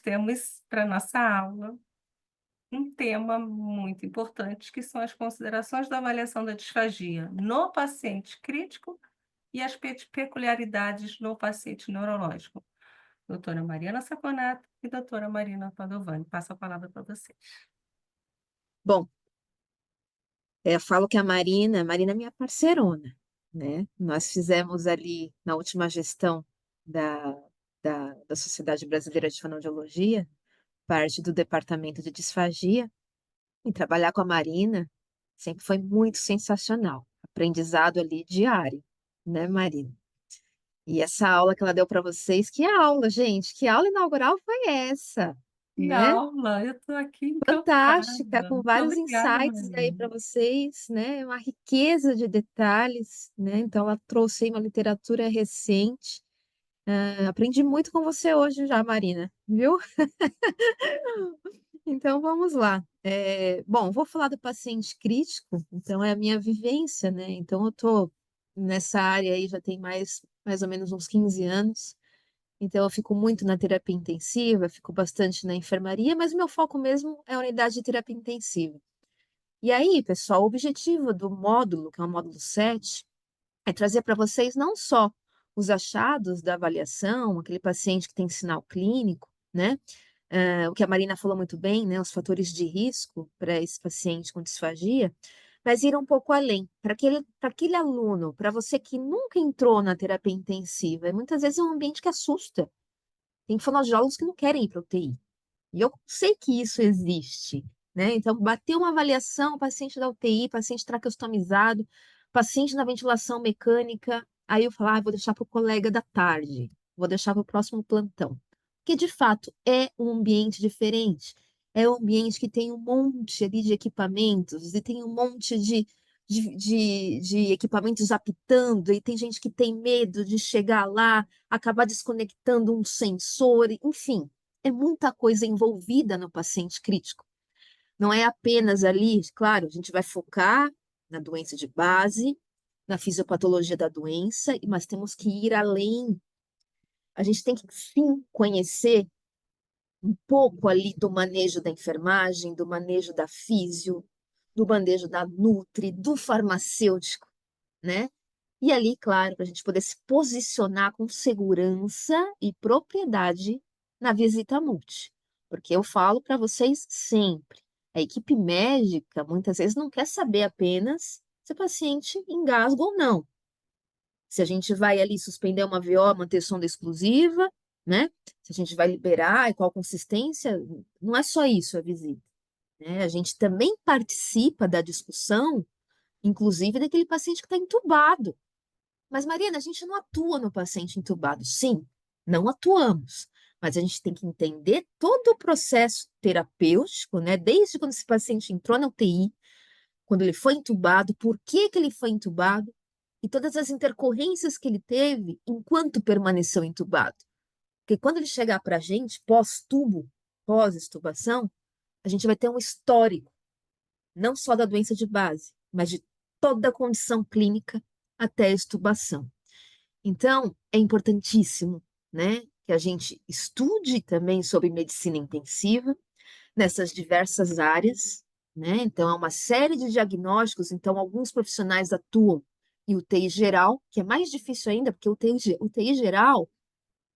temos para nossa aula um tema muito importante, que são as considerações da avaliação da disfagia no paciente crítico e as peculiaridades no paciente neurológico. Doutora Mariana Saconato e doutora Marina Padovani, passo a palavra para vocês. Bom, eu falo que a Marina é minha parceirona, né? Nós fizemos ali na última gestão da, da Sociedade Brasileira de Fonoaudiologia, parte do departamento de disfagia, e trabalhar com a Marina sempre foi muito sensacional. Aprendizado ali diário, né, Marina? E essa aula que ela deu para vocês, que aula, gente? Que aula inaugural foi essa, Que né? aula! Eu estou aqui encantada. Fantástica, com Muito vários obrigada, insights aí Marina. para vocês, né? Uma riqueza de detalhes, né? Então, ela trouxe aí uma literatura recente. Aprendi muito com você hoje já, Marina, viu? Então, vamos lá. Bom, vou falar do paciente crítico, então é a minha vivência, né? Então, eu tô nessa área aí já tem mais ou menos uns 15 anos. Então, eu fico muito na terapia intensiva, fico bastante na enfermaria, mas o meu foco mesmo é a unidade de terapia intensiva. E aí, pessoal, o objetivo do módulo, que é o módulo 7, é trazer para vocês não só os achados da avaliação, aquele paciente que tem sinal clínico, né? O que a Marina falou muito bem, né? Os fatores de risco para esse paciente com disfagia, mas ir um pouco além, para aquele aluno, para você que nunca entrou na terapia intensiva, e muitas vezes é um ambiente que assusta. Tem fonoaudiólogos que não querem ir para UTI. E eu sei que isso existe, né? Então, bateu uma avaliação, paciente da UTI, paciente traqueostomizado, paciente na ventilação mecânica, aí eu falo, vou deixar para o colega da tarde, vou deixar para o próximo plantão. Porque, de fato, é um ambiente diferente. É um ambiente que tem um monte ali de equipamentos e tem um monte de equipamentos apitando, e tem gente que tem medo de chegar lá, acabar desconectando um sensor, enfim, é muita coisa envolvida no paciente crítico. Não é apenas ali, claro, a gente vai focar na doença de base, na fisiopatologia da doença, mas temos que ir além. A gente tem que, sim, conhecer um pouco ali do manejo da enfermagem, do manejo da físio, do manejo da nutri, do farmacêutico, né? E ali, claro, para a gente poder se posicionar com segurança e propriedade na visita multi. Porque eu falo para vocês sempre, a equipe médica muitas vezes não quer saber apenas se o paciente engasga ou não. Se a gente vai ali suspender uma VO, manter sonda exclusiva, né? Se a gente vai liberar e qual consistência, não é só isso a visita, né? A gente também participa da discussão, inclusive daquele paciente que está entubado. Mas, Mariana, a gente não atua no paciente entubado. Sim, não atuamos. Mas a gente tem que entender todo o processo terapêutico, né? Desde quando esse paciente entrou na UTI, quando ele foi entubado, por que que ele foi entubado e todas as intercorrências que ele teve enquanto permaneceu entubado. Porque quando ele chegar para a gente, pós-tubo, pós-extubação, a gente vai ter um histórico, não só da doença de base, mas de toda a condição clínica até a extubação. Então, é importantíssimo, né, que a gente estude também sobre medicina intensiva nessas diversas áreas, né? Então, é uma série de diagnósticos. Então, alguns profissionais atuam em UTI geral, que é mais difícil ainda, porque UTI geral,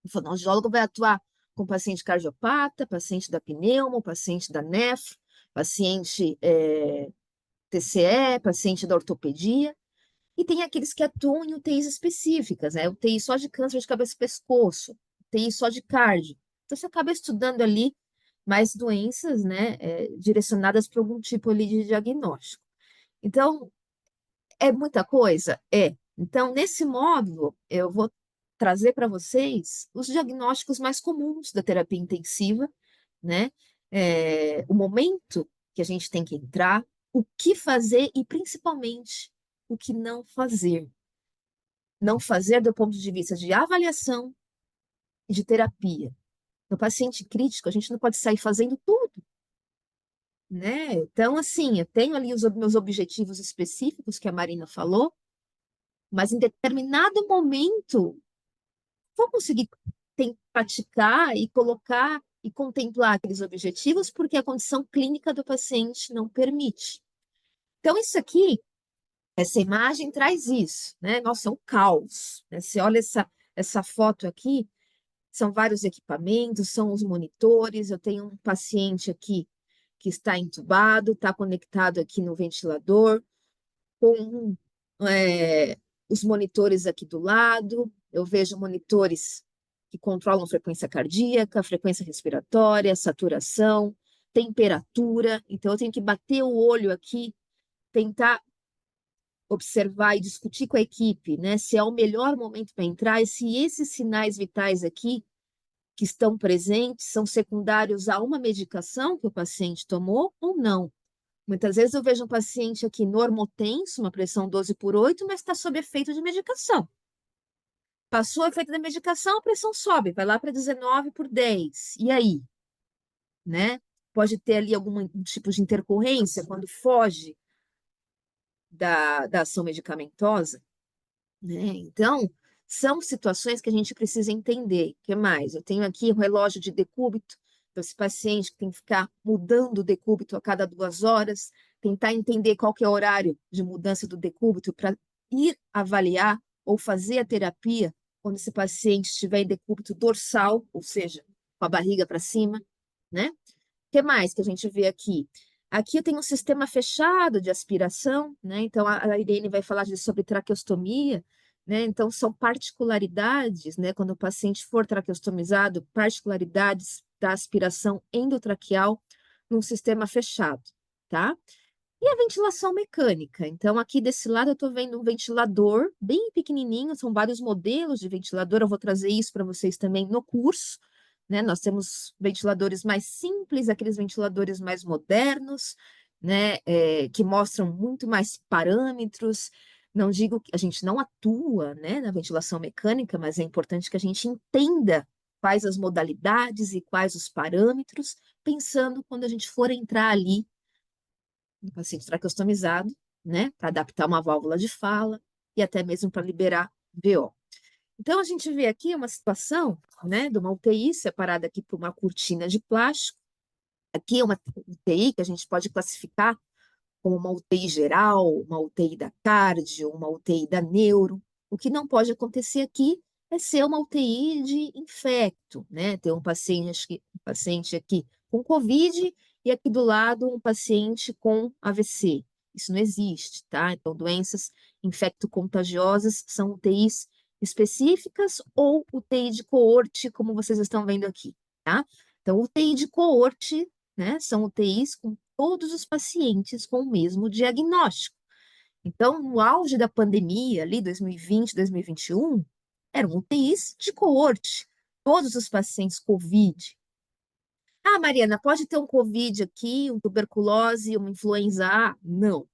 o fonoaudiólogo vai atuar com paciente cardiopata, paciente da pneumo, paciente da nefro, paciente TCE, paciente da ortopedia. E tem aqueles que atuam em UTIs específicas, né? UTI só de câncer de cabeça e pescoço, UTI só de cardio. Então, você acaba estudando ali mais doenças, né, direcionadas para algum tipo ali de diagnóstico. Então, é muita coisa? É. Então, nesse módulo, eu vou trazer para vocês os diagnósticos mais comuns da terapia intensiva, né? O momento que a gente tem que entrar, o que fazer e, principalmente, o que não fazer. Não fazer do ponto de vista de avaliação e de terapia. No paciente crítico, a gente não pode sair fazendo tudo, né? Então, assim, eu tenho ali os meus objetivos específicos que a Marina falou, mas em determinado momento vou conseguir praticar e colocar e contemplar aqueles objetivos, porque a condição clínica do paciente não permite. Então, isso aqui, essa imagem traz isso, né? Nossa, é um caos, né? Você olha essa foto aqui, são vários equipamentos, são os monitores. Eu tenho um paciente aqui que está entubado, está conectado aqui no ventilador, com os monitores aqui do lado. Eu vejo monitores que controlam frequência cardíaca, frequência respiratória, saturação, temperatura. Então, eu tenho que bater o olho aqui, tentar observar e discutir com a equipe, né, se é o melhor momento para entrar e se esses sinais vitais aqui que estão presentes são secundários a uma medicação que o paciente tomou ou não. Muitas vezes eu vejo um paciente aqui normotenso, uma pressão 12/8, mas está sob efeito de medicação. Passou o efeito da medicação, a pressão sobe, vai lá para 19/10. E aí? Né? Pode ter ali algum tipo de intercorrência quando foge da ação medicamentosa, né? Então, são situações que a gente precisa entender. O que mais? Eu tenho aqui o relógio de decúbito, então, esse paciente que tem que ficar mudando o decúbito a cada 2 horas, tentar entender qual que é o horário de mudança do decúbito para ir avaliar ou fazer a terapia quando esse paciente estiver em decúbito dorsal, ou seja, com a barriga para cima, né? O que mais que a gente vê aqui? Aqui eu tenho um sistema fechado de aspiração, né? Então a Irene vai falar sobre traqueostomia, né? Então são particularidades, né? Quando o paciente for traqueostomizado, particularidades da aspiração endotraqueal num sistema fechado, tá? E a ventilação mecânica. Então aqui desse lado eu estou vendo um ventilador bem pequenininho, são vários modelos de ventilador. Eu vou trazer isso para vocês também no curso, né? Nós temos ventiladores mais simples, aqueles ventiladores mais modernos, né? Que mostram muito mais parâmetros. Não digo que a gente não atua, né, na ventilação mecânica, mas é importante que a gente entenda quais as modalidades e quais os parâmetros, pensando quando a gente for entrar ali no paciente traqueostomizado, né, para adaptar uma válvula de fala e até mesmo para liberar VO. Então, a gente vê aqui uma situação, né, de uma UTI separada aqui por uma cortina de plástico. Aqui é uma UTI que a gente pode classificar como uma UTI geral, uma UTI da cardio, uma UTI da neuro. O que não pode acontecer aqui é ser uma UTI de infecto, né? Ter um paciente aqui com COVID e aqui do lado um paciente com AVC. Isso não existe, tá? Então, doenças infecto-contagiosas são UTIs específicas ou UTI de coorte, como vocês estão vendo aqui, tá? Então, UTI de coorte, né, são UTIs com todos os pacientes com o mesmo diagnóstico. Então, no auge da pandemia, ali 2020, 2021, eram UTIs de coorte, todos os pacientes COVID. Ah, Mariana, pode ter um COVID aqui, um tuberculose, uma influenza A? Não.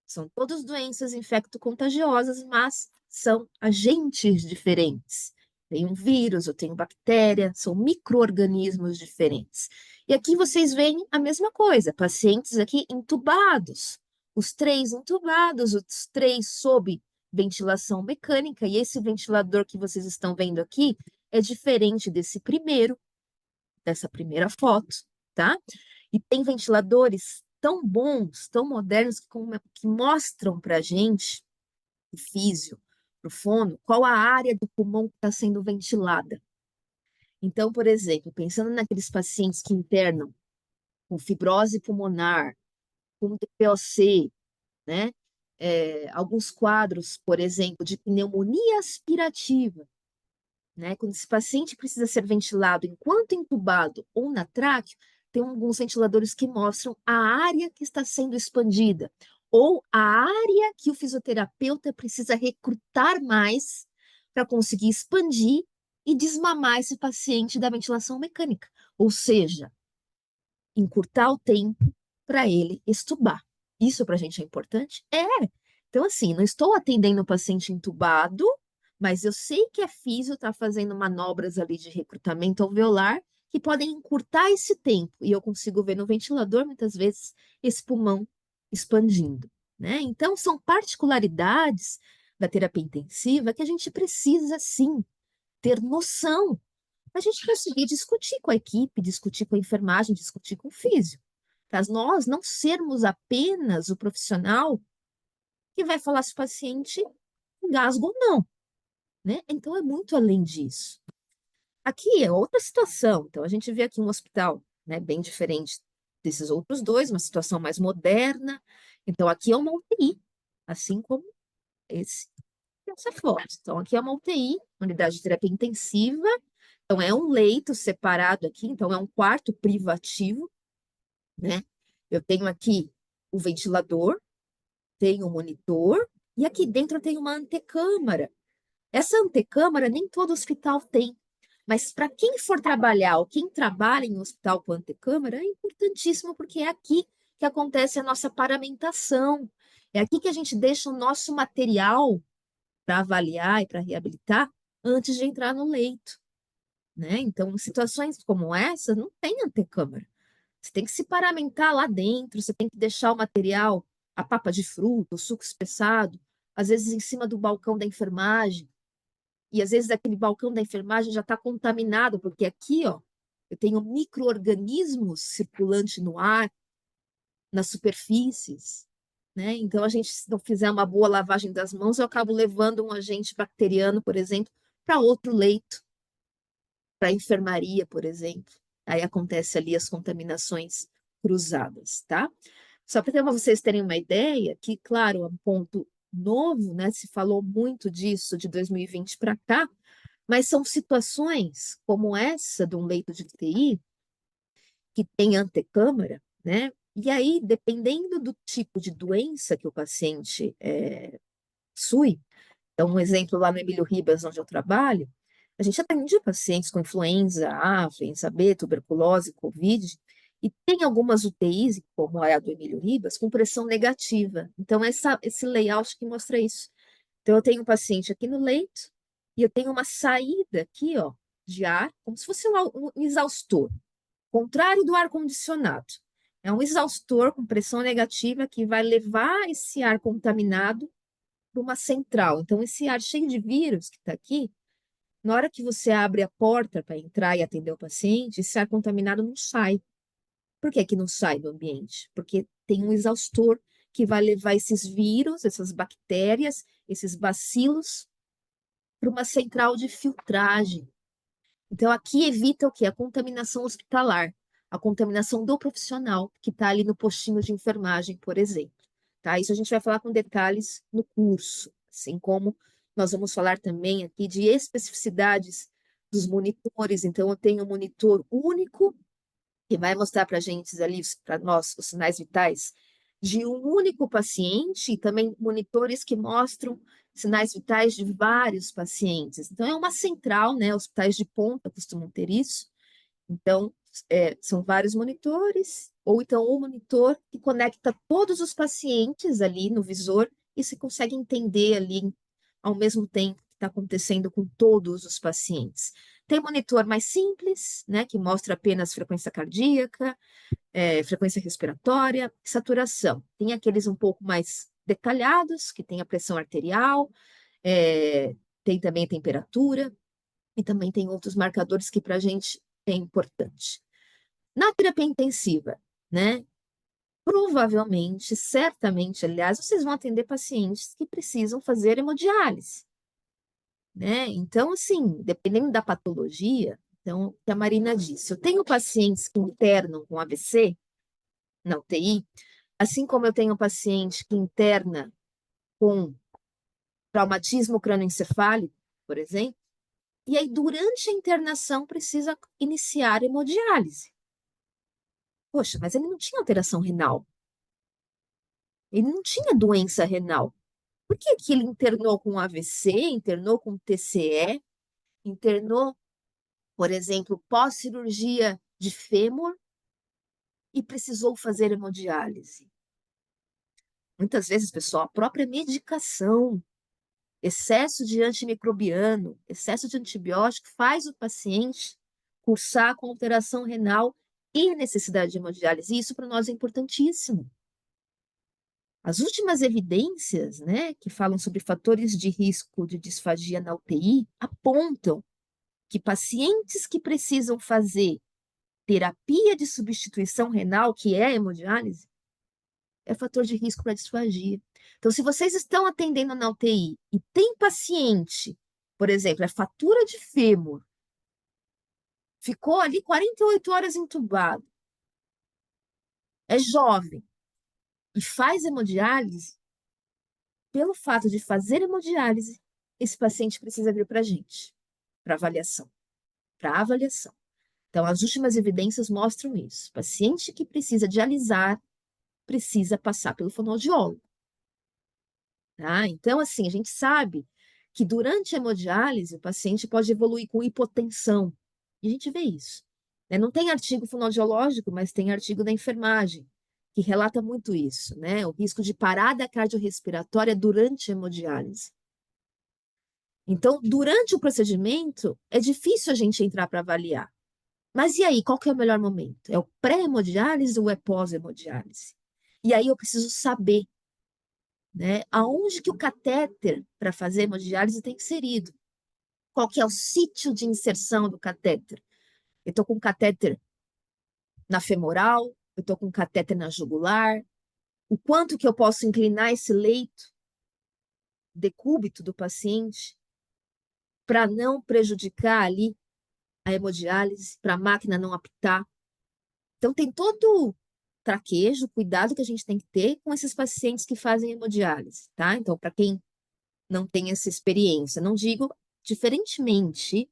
São todas doenças infecto-contagiosas, mas são agentes diferentes. Tem um vírus, eu tenho bactéria, são micro-organismos diferentes. E aqui vocês veem a mesma coisa, pacientes aqui entubados, os 3 entubados, os 3 sob ventilação mecânica, e esse ventilador que vocês estão vendo aqui é diferente dessa primeira foto, tá? E tem ventiladores tão bons, tão modernos, que mostram para a gente, o físio, para o fono, qual a área do pulmão que está sendo ventilada. Então, por exemplo, pensando naqueles pacientes que internam com fibrose pulmonar, com DPOC, né? Alguns quadros, por exemplo, de pneumonia aspirativa, né? Quando esse paciente precisa ser ventilado enquanto entubado ou na tráqueo, tem alguns ventiladores que mostram a área que está sendo expandida ou a área que o fisioterapeuta precisa recrutar mais para conseguir expandir e desmamar esse paciente da ventilação mecânica. Ou seja, encurtar o tempo para ele extubar. Isso para a gente é importante? É. Então, assim, não estou atendendo o paciente entubado, mas eu sei que a físio está fazendo manobras ali de recrutamento alveolar que podem encurtar esse tempo. E eu consigo ver no ventilador, muitas vezes, esse pulmão expandindo, né? Então, são particularidades da terapia intensiva que a gente precisa, sim, ter noção, a gente conseguir discutir com a equipe, discutir com a enfermagem, discutir com o físico, para nós não sermos apenas o profissional que vai falar se o paciente engasga ou não, né? Então é muito além disso. Aqui é outra situação. Então a gente vê aqui um hospital, né, bem diferente desses outros dois, uma situação mais moderna. Então aqui é uma UTI, assim como esse essa foto. Então aqui é uma UTI, unidade de terapia intensiva. Então é um leito separado aqui, então é um quarto privativo, né? Eu tenho aqui o ventilador, tenho o monitor e aqui dentro eu tenho uma antecâmara. Essa antecâmara nem todo hospital tem, mas para quem for trabalhar ou quem trabalha em um hospital com antecâmara é importantíssimo porque é aqui que acontece a nossa paramentação. É aqui que a gente deixa o nosso material para avaliar e para reabilitar antes de entrar no leito, né? Então, em situações como essa, não tem antecâmara. Você tem que se paramentar lá dentro, você tem que deixar o material, a papa de fruta, o suco espessado, às vezes em cima do balcão da enfermagem, e às vezes aquele balcão da enfermagem já está contaminado, porque aqui, ó, eu tenho micro-organismos circulantes no ar, nas superfícies, né? Então, a gente, se não fizer uma boa lavagem das mãos, eu acabo levando um agente bacteriano, por exemplo, para outro leito, para a enfermaria, por exemplo. Aí acontece ali as contaminações cruzadas, tá? Só para vocês terem uma ideia, que, claro, é um ponto novo, né? Se falou muito disso de 2020 para cá, mas são situações como essa de um leito de UTI, que tem antecâmara, né? E aí, dependendo do tipo de doença que o paciente possui, então, um exemplo lá no Emílio Ribas, onde eu trabalho, a gente atende pacientes com influenza A, influenza B, tuberculose, Covid, e tem algumas UTIs, como é a do Emílio Ribas, com pressão negativa. Então, esse layout que mostra isso. Então, eu tenho um paciente aqui no leito, e eu tenho uma saída aqui, ó, de ar, como se fosse um exaustor, contrário do ar-condicionado. É um exaustor com pressão negativa que vai levar esse ar contaminado para uma central. Então, esse ar cheio de vírus que está aqui, na hora que você abre a porta para entrar e atender o paciente, esse ar contaminado não sai. Por que que não sai do ambiente? Porque tem um exaustor que vai levar esses vírus, essas bactérias, esses bacilos para uma central de filtragem. Então, aqui evita o quê? A contaminação hospitalar, a contaminação do profissional que está ali no postinho de enfermagem, por exemplo. Tá? Isso a gente vai falar com detalhes no curso, assim como nós vamos falar também aqui de especificidades dos monitores. Então, eu tenho um monitor único que vai mostrar para a gente ali, para nós, os sinais vitais de um único paciente e também monitores que mostram sinais vitais de vários pacientes. Então, é uma central, né? Hospitais de ponta costumam ter isso. Então, são vários monitores, ou então um monitor que conecta todos os pacientes ali no visor e se consegue entender ali ao mesmo tempo que está acontecendo com todos os pacientes. Tem monitor mais simples, né, que mostra apenas frequência cardíaca, frequência respiratória, saturação. Tem aqueles um pouco mais detalhados, que tem a pressão arterial, tem também a temperatura, e também tem outros marcadores que para a gente é importante. Na terapia intensiva, né? Provavelmente, certamente, aliás, vocês vão atender pacientes que precisam fazer hemodiálise, né? Então, assim, dependendo da patologia, então, o que a Marina disse, eu tenho pacientes que internam com AVC na UTI, assim como eu tenho paciente que interna com traumatismo crânioencefálico, por exemplo, e aí durante a internação precisa iniciar hemodiálise. Poxa, mas ele não tinha alteração renal, ele não tinha doença renal. Por que que ele internou com AVC, internou com TCE, internou, por exemplo, pós-cirurgia de fêmur e precisou fazer hemodiálise? Muitas vezes, pessoal, a própria medicação, excesso de antimicrobiano, excesso de antibiótico faz o paciente cursar com alteração renal e necessidade de hemodiálise. E isso para nós é importantíssimo. As últimas evidências, né, que falam sobre fatores de risco de disfagia na UTI apontam que pacientes que precisam fazer terapia de substituição renal, que é a hemodiálise, é fator de risco para disfagia. Então, se vocês estão atendendo na UTI e tem paciente, por exemplo, é fratura de fêmur, ficou ali 48 horas entubado, é jovem e faz hemodiálise, pelo fato de fazer hemodiálise, esse paciente precisa vir para a gente, para avaliação, para avaliação. Então, as últimas evidências mostram isso. Paciente que precisa dialisar precisa passar pelo fonoaudiólogo. Tá? Então, assim, a gente sabe que durante a hemodiálise o paciente pode evoluir com hipotensão. E a gente vê isso. Né? Não tem artigo fonoaudiológico, mas tem artigo da enfermagem, que relata muito isso, né? O risco de parada cardiorrespiratória durante a hemodiálise. Então, durante o procedimento, é difícil a gente entrar para avaliar. Mas e aí, qual que é o melhor momento? É o pré-hemodiálise ou é pós-hemodiálise? E aí eu preciso saber, né, aonde que o catéter para fazer hemodiálise está inserido. Qual que é o sítio de inserção do catéter? Eu estou com catéter na femoral, eu estou com catéter na jugular, o quanto que eu posso inclinar esse leito decúbito do paciente para não prejudicar ali a hemodiálise, para a máquina não apitar. Então, tem todo traquejo, cuidado que a gente tem que ter com esses pacientes que fazem hemodiálise, tá? Então, para quem não tem essa experiência, não digo diferentemente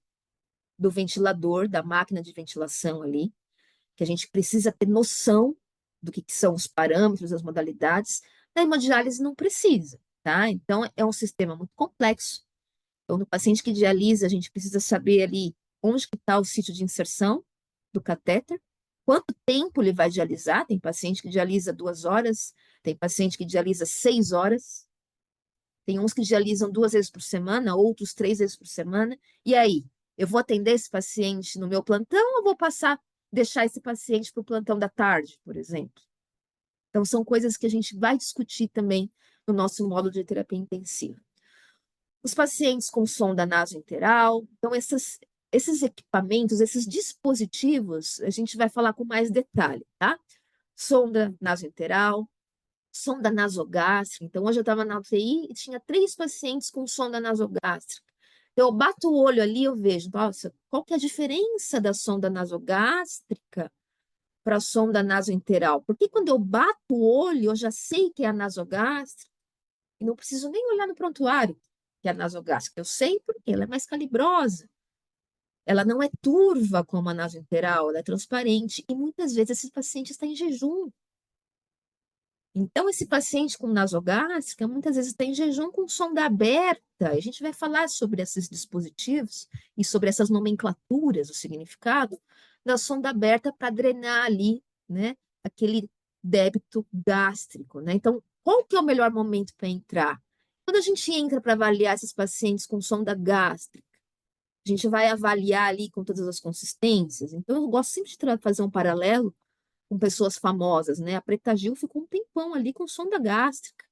do ventilador, da máquina de ventilação ali, que a gente precisa ter noção do que são os parâmetros, as modalidades, da hemodiálise não precisa, tá? Então, é um sistema muito complexo. Então, no paciente que dialisa, a gente precisa saber ali onde que está o sítio de inserção do catéter, quanto tempo ele vai dialisar. Tem paciente que dialisa 2 horas, tem paciente que dialisa 6 horas, tem uns que dialisam 2 vezes por semana, outros 3 vezes por semana. E aí, eu vou atender esse paciente no meu plantão ou vou deixar esse paciente para o plantão da tarde, por exemplo? Então, são coisas que a gente vai discutir também no nosso módulo de terapia intensiva. Os pacientes com sonda nasointeral, então esses equipamentos, esses dispositivos, a gente vai falar com mais detalhe, tá? Sonda nasointeral, sonda nasogástrica. Então, hoje eu estava na UTI e tinha 3 pacientes com sonda nasogástrica. Então, eu bato o olho ali e eu vejo, nossa, qual que é a diferença da sonda nasogástrica para a sonda nasointeral? Porque quando eu bato o olho, eu já sei que é a nasogástrica e não preciso nem olhar no prontuário que é a nasogástrica. Eu sei porque ela é mais calibrosa. Ela não é turva como a nasointeral, ela é transparente. E muitas vezes esse paciente está em jejum. Então, esse paciente com nasogástrica, muitas vezes está em jejum com sonda aberta. A gente vai falar sobre esses dispositivos e sobre essas nomenclaturas, o significado da sonda aberta para drenar ali, né, aquele débito gástrico, né? Então, qual que é o melhor momento para entrar? Quando a gente entra para avaliar esses pacientes com sonda gástrica, a gente vai avaliar ali com todas as consistências. Então, eu gosto sempre de fazer um paralelo com pessoas famosas, né? A Preta Gil ficou um tempão ali com sonda gástrica,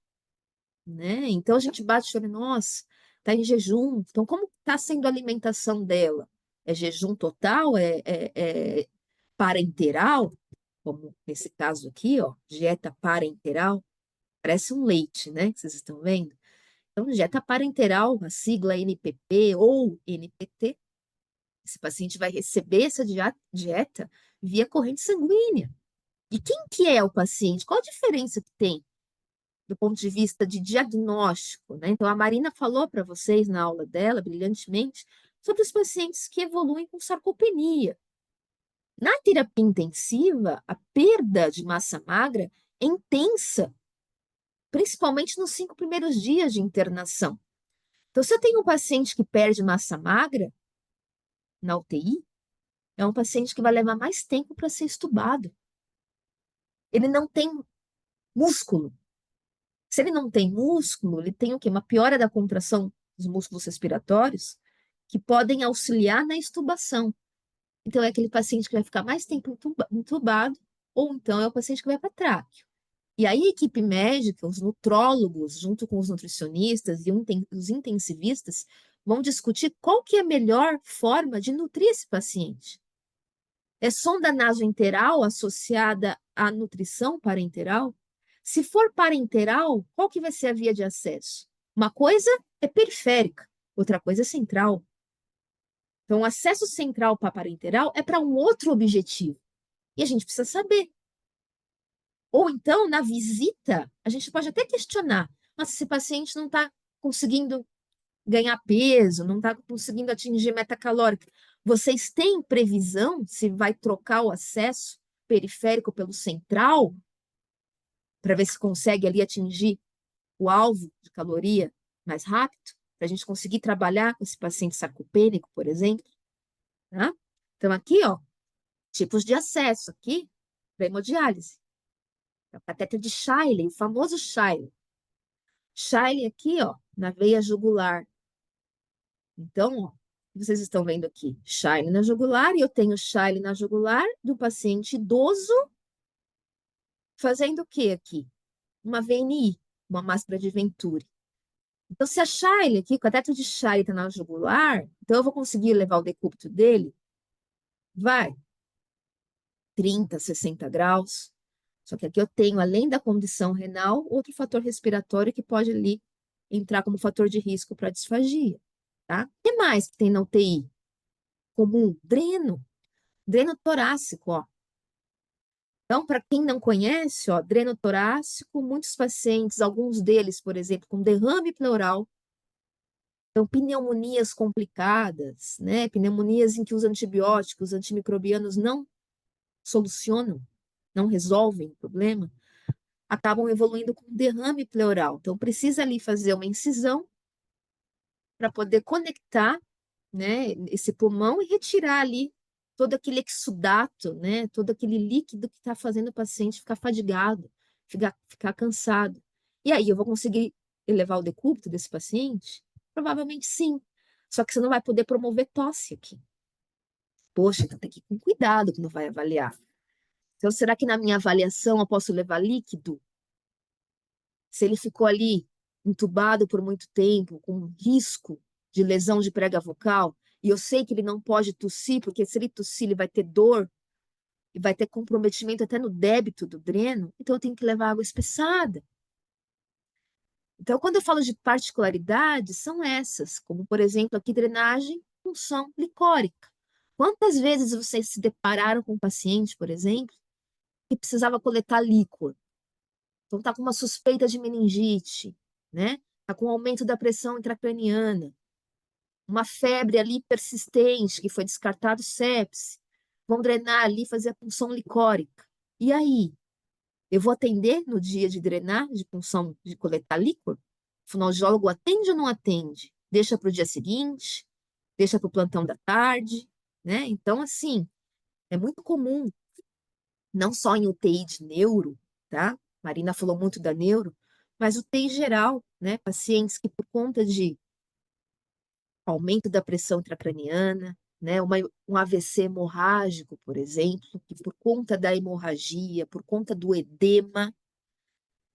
né? Então a gente bate o olho, nossa, tá em jejum. Então, como está sendo a alimentação dela? É jejum total? É parenteral? Como nesse caso aqui, ó, dieta parenteral. Parece um leite, né? Que vocês estão vendo? Então, dieta parenteral, a sigla NPP ou NPT, esse paciente vai receber essa dieta via corrente sanguínea. E quem que é o paciente? Qual a diferença que tem do ponto de vista de diagnóstico, né? Então, a Marina falou para vocês na aula dela, brilhantemente, sobre os pacientes que evoluem com sarcopenia. Na terapia intensiva, a perda de massa magra é intensa, principalmente nos 5 primeiros dias de internação. Então, se eu tenho um paciente que perde massa magra na UTI, é um paciente que vai levar mais tempo para ser estubado. Ele não tem músculo. Se ele não tem músculo, ele tem o quê? Uma piora da contração dos músculos respiratórios que podem auxiliar na extubação. Então, é aquele paciente que vai ficar mais tempo entubado, ou então é o paciente que vai para tráqueo. E aí, a equipe médica, os nutrólogos, junto com os nutricionistas e os intensivistas, vamos discutir qual que é a melhor forma de nutrir esse paciente. É sonda nasoenteral associada à nutrição parenteral? Se for parenteral, qual que vai ser a via de acesso? Uma coisa é periférica, outra coisa é central. Então, o acesso central para parenteral é para um outro objetivo. E a gente precisa saber. Ou então, na visita, a gente pode até questionar, mas esse paciente não está conseguindo ganhar peso, não está conseguindo atingir meta calórica. Vocês têm previsão se vai trocar o acesso periférico pelo central para ver se consegue ali atingir o alvo de caloria mais rápido, para a gente conseguir trabalhar com esse paciente sarcopênico, por exemplo, tá? Então, aqui, ó, tipos de acesso aqui para hemodiálise. A catéter de Shailey, o famoso Shailey. Shailey aqui, ó, na veia jugular. Então, ó, vocês estão vendo aqui, Shailey na jugular, e eu tenho Shailey na jugular do paciente idoso fazendo o quê aqui? Uma VNI, uma máscara de Venturi. Então, se a Shailey aqui, o cateter de Shailey está na jugular, então eu vou conseguir levar o decúbito dele? Vai. 30, 60 graus. Só que aqui eu tenho, além da condição renal, outro fator respiratório que pode ali entrar como fator de risco para disfagia, tá? O que mais que tem na UTI? Comum, dreno, dreno torácico, ó. Então, para quem não conhece, ó, dreno torácico, muitos pacientes, alguns deles, por exemplo, com derrame pleural, então pneumonias complicadas, né? Pneumonias em que os antibióticos, antimicrobianos não solucionam, não resolvem o problema, acabam evoluindo com derrame pleural. Então, precisa ali fazer uma incisão para poder conectar, né, esse pulmão e retirar ali todo aquele exudato, né, todo aquele líquido que está fazendo o paciente ficar fadigado, ficar cansado. E aí, eu vou conseguir elevar o decúbito desse paciente? Provavelmente sim. Só que você não vai poder promover tosse aqui. Poxa, então tem que ir com cuidado quando vai avaliar. Então, será que na minha avaliação eu posso levar líquido? Se ele ficou ali entubado por muito tempo, com risco de lesão de prega vocal, e eu sei que ele não pode tossir, porque se ele tossir, ele vai ter dor e vai ter comprometimento até no débito do dreno, então eu tenho que levar água espessada. Então, quando eu falo de particularidades, são essas, como, por exemplo, aqui drenagem, punção licórica. Quantas vezes vocês se depararam com um paciente, por exemplo, que precisava coletar líquor? Então, está com uma suspeita de meningite, né? Está com aumento da pressão intracraniana, uma febre ali persistente, que foi descartado sepse. Vão drenar ali, fazer a punção licórica. E aí? Eu vou atender no dia de drenar, de punção, de coletar líquor? O fonoaudiólogo atende ou não atende? Deixa para o dia seguinte? Deixa para o plantão da tarde? Né? Então, assim, é muito comum, não só em UTI de neuro, tá? Marina falou muito da neuro, mas UTI geral, né? Pacientes que por conta de aumento da pressão intracraniana, né? Um AVC hemorrágico, por exemplo, que por conta da hemorragia, por conta do edema,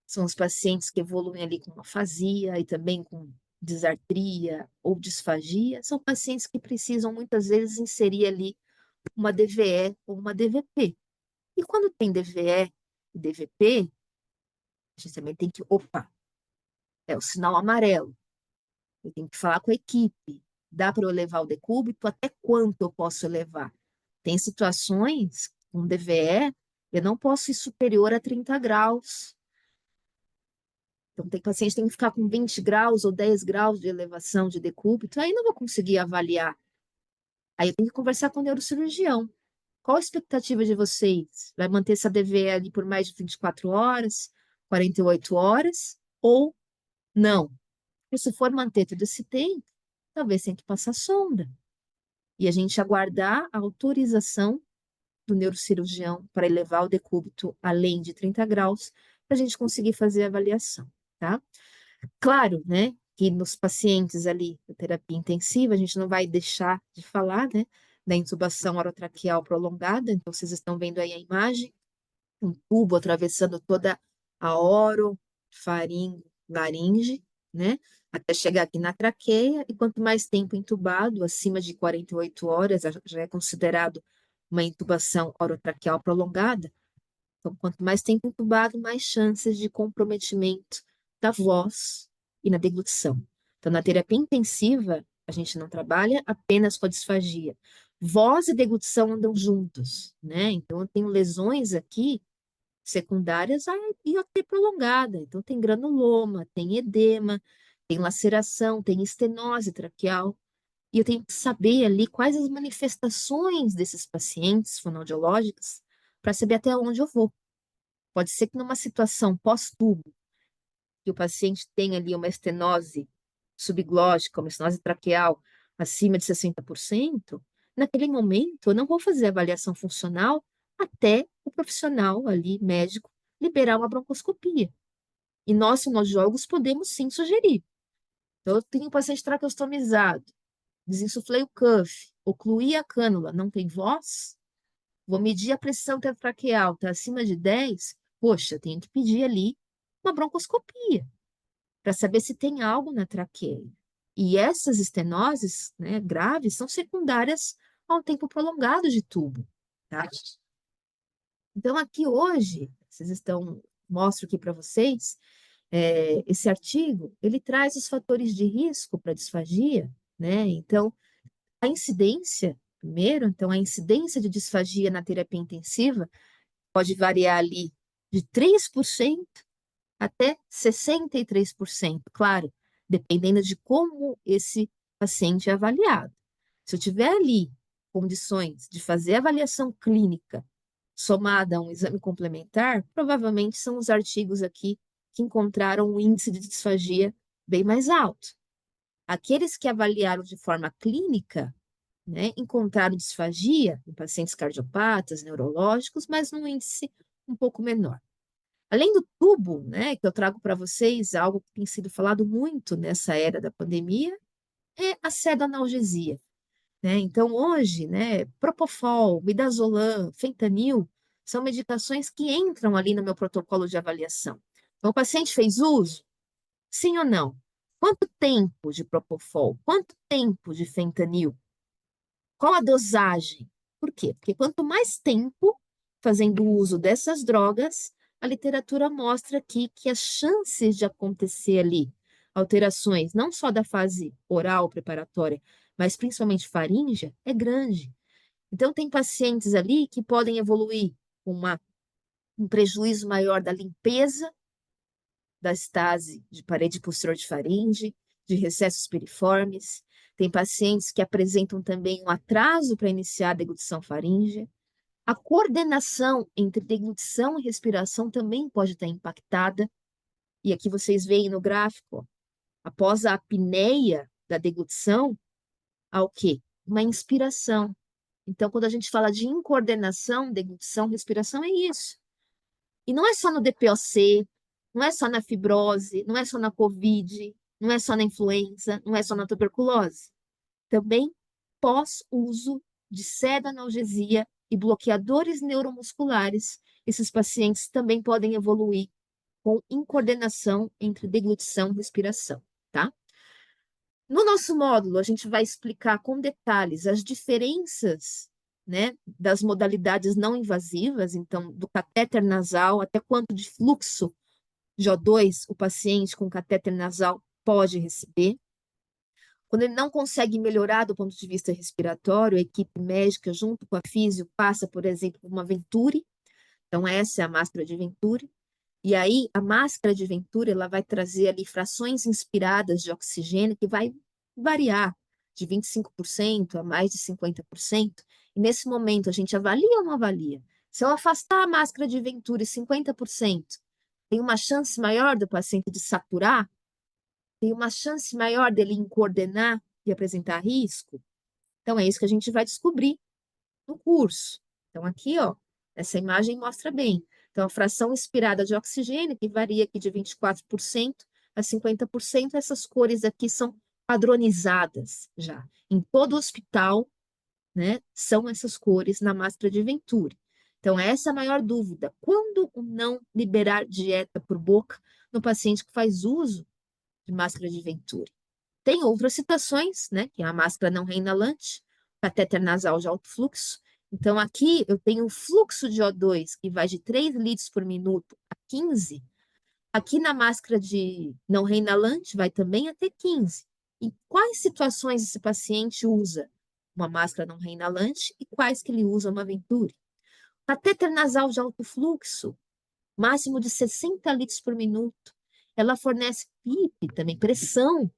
são os pacientes que evoluem ali com afasia e também com disartria ou disfagia, são pacientes que precisam muitas vezes inserir ali uma DVE ou uma DVP. E quando tem DVE e DVP, a gente também tem que, opa, é o sinal amarelo. Eu tenho que falar com a equipe. Dá para eu levar o decúbito? Até quanto eu posso levar? Tem situações com DVE, eu não posso ir superior a 30 graus. Então, tem paciente que tem que ficar com 20 graus ou 10 graus de elevação de decúbito, aí não vou conseguir avaliar. Aí eu tenho que conversar com o neurocirurgião. Qual a expectativa de vocês? Vai manter essa DVE ali por mais de 24 horas, 48 horas? Ou não? E se for manter todo esse tempo, talvez tenha que passar sonda. E a gente aguardar a autorização do neurocirurgião para elevar o decúbito além de 30 graus, para a gente conseguir fazer a avaliação, tá? Claro, né, que nos pacientes ali da terapia intensiva, a gente não vai deixar de falar, né, da intubação orotraqueal prolongada, então vocês estão vendo aí a imagem, um tubo atravessando toda a oro, faringe, laringe, né, até chegar aqui na traqueia, e quanto mais tempo entubado, acima de 48 horas, já é considerado uma intubação orotraqueal prolongada. Então, quanto mais tempo entubado, mais chances de comprometimento da voz e na deglutição. Então, na terapia intensiva, a gente não trabalha apenas com a disfagia. Voz e deglutição andam juntos, né? Então, eu tenho lesões aqui secundárias à IOT prolongada. Então, tem granuloma, tem edema, tem laceração, tem estenose traqueal. E eu tenho que saber ali quais as manifestações desses pacientes fonoaudiológicas para saber até onde eu vou. Pode ser que numa situação pós-tubo, que o paciente tenha ali uma estenose subglótica, uma estenose traqueal acima de 60%, naquele momento eu não vou fazer avaliação funcional até o profissional ali, médico, liberar uma broncoscopia. E nós, fonoaudiólogos, podemos sim sugerir. Então, eu tenho um paciente traqueostomizado, desinsuflei o cuff, ocluí a cânula, não tem voz, vou medir a pressão traqueal, está acima de 10, poxa, tenho que pedir ali uma broncoscopia para saber se tem algo na traqueia. E essas estenoses, né, graves são secundárias a um tempo prolongado de tubo, tá? Então, aqui hoje, mostro aqui para vocês, esse artigo, ele traz os fatores de risco para disfagia, né? Então, a incidência, primeiro, então, a incidência de disfagia na terapia intensiva pode variar ali de 3% até 63%, claro, dependendo de como esse paciente é avaliado. Se eu tiver ali condições de fazer avaliação clínica somada a um exame complementar, provavelmente são os artigos aqui que encontraram um índice de disfagia bem mais alto. Aqueles que avaliaram de forma clínica, né, encontraram disfagia em pacientes cardiopatas, neurológicos, mas num índice um pouco menor. Além do tubo, né, que eu trago para vocês, algo que tem sido falado muito nessa era da pandemia, é a pseudoanalgesia, né? Então, hoje, né, Propofol, Midazolam, Fentanil, são medicações que entram ali no meu protocolo de avaliação. Então, o paciente fez uso? Sim ou não? Quanto tempo de Propofol? Quanto tempo de Fentanil? Qual a dosagem? Por quê? Porque quanto mais tempo fazendo uso dessas drogas, a literatura mostra aqui que as chances de acontecer ali alterações, não só da fase oral preparatória, mas principalmente faríngea, é grande. Então, tem pacientes ali que podem evoluir com um prejuízo maior da limpeza da estase de parede posterior de faringe, de recessos piriformes. Tem pacientes que apresentam também um atraso para iniciar a deglutição faríngea. A coordenação entre deglutição e respiração também pode estar impactada. E aqui vocês veem no gráfico, ó, após a apneia da deglutição, há o quê? Uma inspiração. Então, quando a gente fala de incoordenação, deglutição, respiração, é isso. E não é só no DPOC, não é só na fibrose, não é só na COVID, não é só na influenza, não é só na tuberculose. Também pós-uso de seda-analgesia e bloqueadores neuromusculares, esses pacientes também podem evoluir com incoordenação entre deglutição e respiração, tá? No nosso módulo, a gente vai explicar com detalhes as diferenças, né, das modalidades não invasivas, então, do catéter nasal, até quanto de fluxo de O2 o paciente com catéter nasal pode receber. Quando ele não consegue melhorar do ponto de vista respiratório, a equipe médica, junto com a físio, passa, por exemplo, por uma Venturi. Então, essa é a máscara de Venturi. E aí, a máscara de Venturi, ela vai trazer ali frações inspiradas de oxigênio que vai variar de 25% a mais de 50%. E nesse momento, a gente avalia ou não avalia? Se eu afastar a máscara de Venturi 50%, tem uma chance maior do paciente de saturar? Tem uma chance maior dele incoordenar e apresentar risco? Então, é isso que a gente vai descobrir no curso. Então, aqui, ó, essa imagem mostra bem. Então, a fração inspirada de oxigênio, que varia aqui de 24% a 50%, essas cores aqui são padronizadas já. Em todo hospital, né, são essas cores na máscara de Venturi. Então, essa é a maior dúvida. Quando não liberar dieta por boca no paciente que faz uso de máscara de Venturi. Tem outras situações, né, que é a máscara não reinalante, catéter nasal de alto fluxo. Então, aqui eu tenho um fluxo de O2 que vai de 3 litros por minuto a 15. Aqui na máscara de não reinalante vai também até 15. Em quais situações esse paciente usa uma máscara não reinalante e quais que ele usa uma Venturi? Catéter nasal de alto fluxo, máximo de 60 litros por minuto. Ela fornece PIP também, pressão,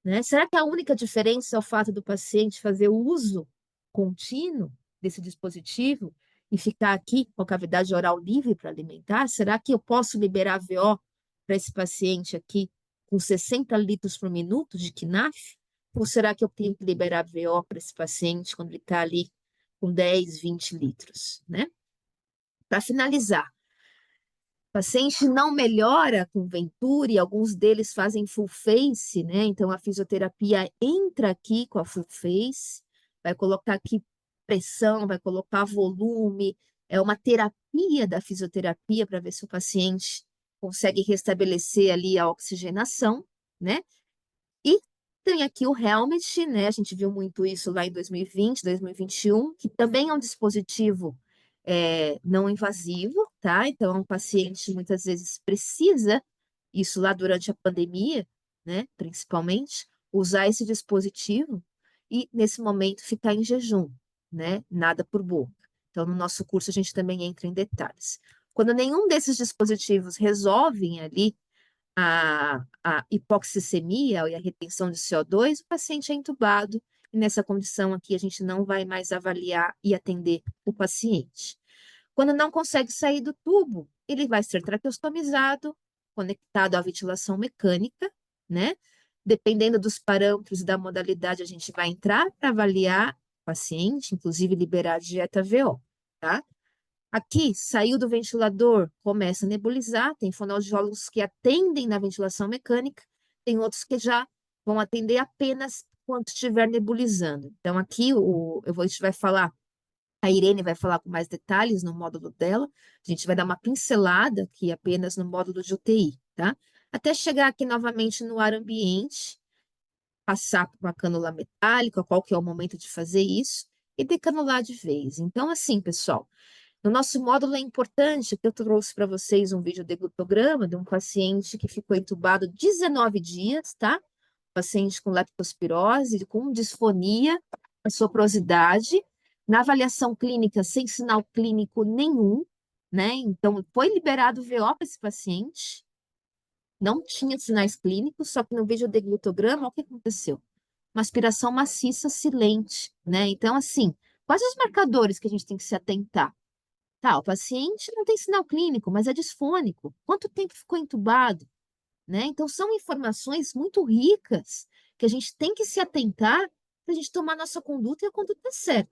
né? Será que a única diferença é o fato do paciente fazer o uso contínuo desse dispositivo e ficar aqui com a cavidade oral livre para alimentar? Será que eu posso liberar VO para esse paciente aqui com 60 litros por minuto de KNAF? Ou será que eu tenho que liberar VO para esse paciente quando ele está ali com 10, 20 litros, né? Para finalizar, o paciente não melhora com Venturi, alguns deles fazem full face, né? Então a fisioterapia entra aqui com a full face, vai colocar aqui pressão, vai colocar volume, é uma terapia da fisioterapia para ver se o paciente consegue restabelecer ali a oxigenação, né? E tem aqui o helmet, né? A gente viu muito isso lá em 2020, 2021, que também é um dispositivo não invasivo, tá? Então, o paciente muitas vezes precisa, isso lá durante a pandemia, né? Principalmente, usar esse dispositivo e, nesse momento, ficar em jejum, né? Nada por boca. Então, no nosso curso, a gente também entra em detalhes. Quando nenhum desses dispositivos resolvem ali a hipoxicemia e a retenção de CO2, o paciente é entubado, e nessa condição aqui a gente não vai mais avaliar e atender o paciente. Quando não consegue sair do tubo, ele vai ser traqueostomizado, conectado à ventilação mecânica, né? Dependendo dos parâmetros e da modalidade, a gente vai entrar para avaliar o paciente, inclusive liberar a dieta VO, tá? Aqui, saiu do ventilador, começa a nebulizar. Tem fonoaudiólogos que atendem na ventilação mecânica, tem outros que já vão atender apenas quando estiver nebulizando. Então, aqui a gente vai falar, a Irene vai falar com mais detalhes no módulo dela, a gente vai dar uma pincelada aqui apenas no módulo de UTI, tá? Até chegar aqui novamente no ar ambiente, passar por uma cânula metálica, qual que é o momento de fazer isso, e decanular de vez. Então, assim, pessoal. No nosso módulo é importante que eu trouxe para vocês um vídeo de glutograma de um paciente que ficou entubado 19 dias, tá? Paciente com leptospirose, com disfonia, soprosidade, na avaliação clínica sem sinal clínico nenhum, né? Então, foi liberado o VO para esse paciente, não tinha sinais clínicos, só que no vídeo de glutograma, o que aconteceu? Uma aspiração maciça, silente, né? Então, assim, quais os marcadores que a gente tem que se atentar? Tá, o paciente não tem sinal clínico, mas é disfônico. Quanto tempo ficou entubado? Né? Então, são informações muito ricas que a gente tem que se atentar para a gente tomar nossa conduta e a conduta certa.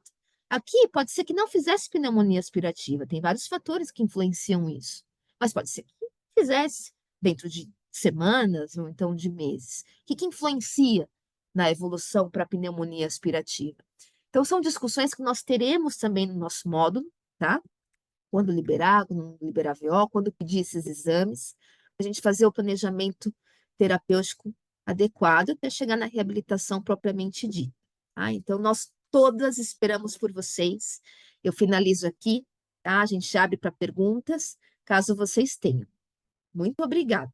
Aqui, pode ser que não fizesse pneumonia aspirativa, tem vários fatores que influenciam isso. Mas pode ser que fizesse dentro de semanas ou então de meses. O que influencia na evolução para a pneumonia aspirativa? Então, são discussões que nós teremos também no nosso módulo, tá? Quando liberar, quando não liberar VO, quando pedir esses exames, a gente fazer o planejamento terapêutico adequado até chegar na reabilitação propriamente dita. Tá? Então, nós todas esperamos por vocês. Eu finalizo aqui, tá? A gente abre para perguntas, caso vocês tenham. Muito obrigada.